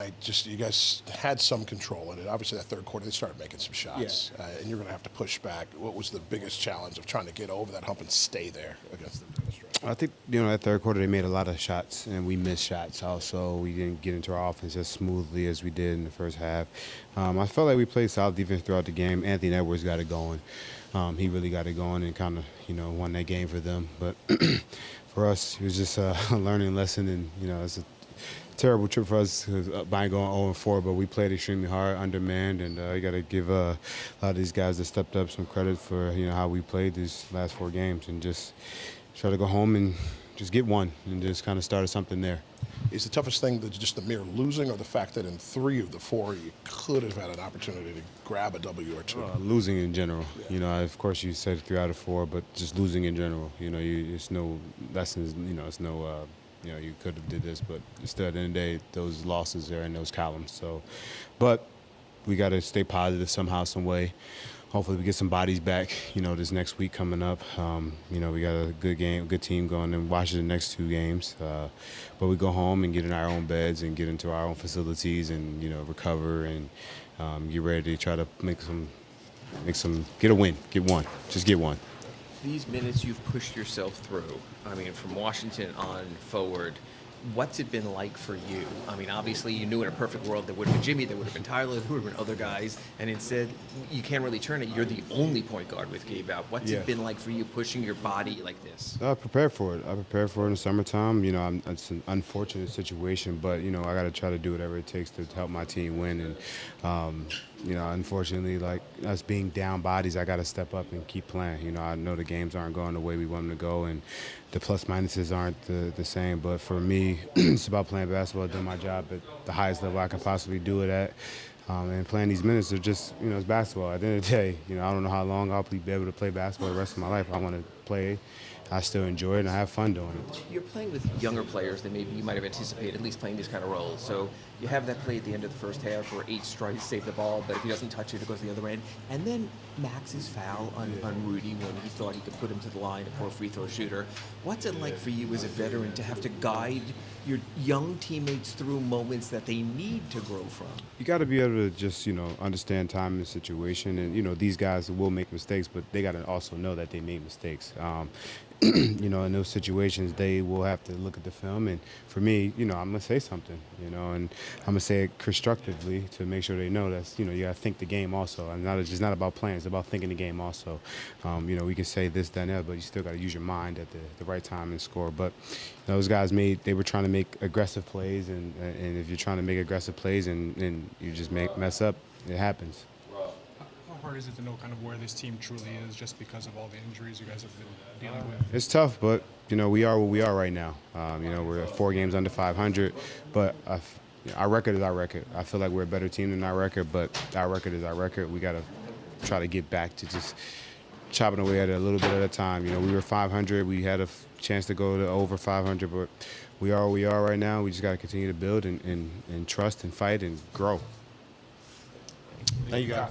You guys had some control in it. Obviously, that third quarter, they started making some shots, and you're going to have to push back. What was the biggest challenge of trying to get over that hump and stay there against them? I think, that third quarter they made a lot of shots, and we missed shots also. We didn't get into our offense as smoothly as we did in the first half. I felt like we played solid defense throughout the game. Anthony Edwards got it going. He really got it going and kind of, won that game for them. But for us, it was just a learning lesson, and, it's a terrible trip for us by going 0-4, but we played extremely hard, undermanned, and you got to give a lot of these guys that stepped up some credit for how we played these last 4 games, and just try to go home and just get one and just kind of started something there. Is the toughest thing just the mere losing, or the fact that in 3 of the 4 you could have had an opportunity to grab a W or 2? Losing in general. Yeah. Of course you said 3 out of 4, but just losing in general. It's no lessons. It's no. You could have did this, but still at the end of the day, those losses are in those columns. So, but we got to stay positive somehow, some way. Hopefully we get some bodies back, this next week coming up. We got a good team going and watching the next 2 games. But we go home and get in our own beds and get into our own facilities and, recover and get ready to try to get a win, get one, just get one. These minutes you've pushed yourself through, from Washington on forward, what's it been like for you? Obviously you knew in a perfect world there would have been Jimmy, there would have been Tyler, there would have been other guys, and instead you can't really turn it. You're the only point guard with Gabe out. What's it been like for you pushing your body like this? I prepared for it. I prepared for it in the summertime. It's an unfortunate situation, but, I got to try to do whatever it takes to help my team win. And, unfortunately, like us being down bodies, I got to step up and keep playing. I know the games aren't going the way we want them to go, and the plus minuses aren't the same. But for me, it's about playing basketball, doing my job at the highest level I can possibly do it at. And playing these minutes are just, it's basketball. At the end of the day, I don't know how long I'll be able to play basketball the rest of my life. I want to play. I still enjoy it, and I have fun doing it. You're playing with younger players than maybe you might have anticipated, at least playing these kind of roles. So you have that play at the end of the first half where H tries to save the ball, but if he doesn't touch it, it goes the other end. And then Max's foul on Rudy when he thought he could put him to the line, a poor free throw shooter. What's it like for you as a veteran to have to guide your young teammates through moments that they need to grow from? You got to be able to just, understand time and situation. And, these guys will make mistakes, but they got to also know that they made mistakes. In those situations, they will have to look at the film. And for me, I'm going to say something, and I'm going to say it constructively to make sure they know that, you got to think the game also. And it's just not about playing. It's about thinking the game also. We can say this, that, and that, but you still got to use your mind at the right time and score. But those guys they were trying to make aggressive plays. And if you're trying to make aggressive plays and you just mess up, it happens. How hard is it to know kind of where this team truly is just because of all the injuries you guys have been dealing with? It's tough, but, we are what we are right now. We're 4 games under 500, but our record is our record. I feel like we're a better team than our record, but our record is our record. We got to try to get back to just chopping away at it a little bit at a time. We were 500. We had a chance to go to over 500, but we are what we are right now. We just got to continue to build and trust and fight and grow. Thank you, guys.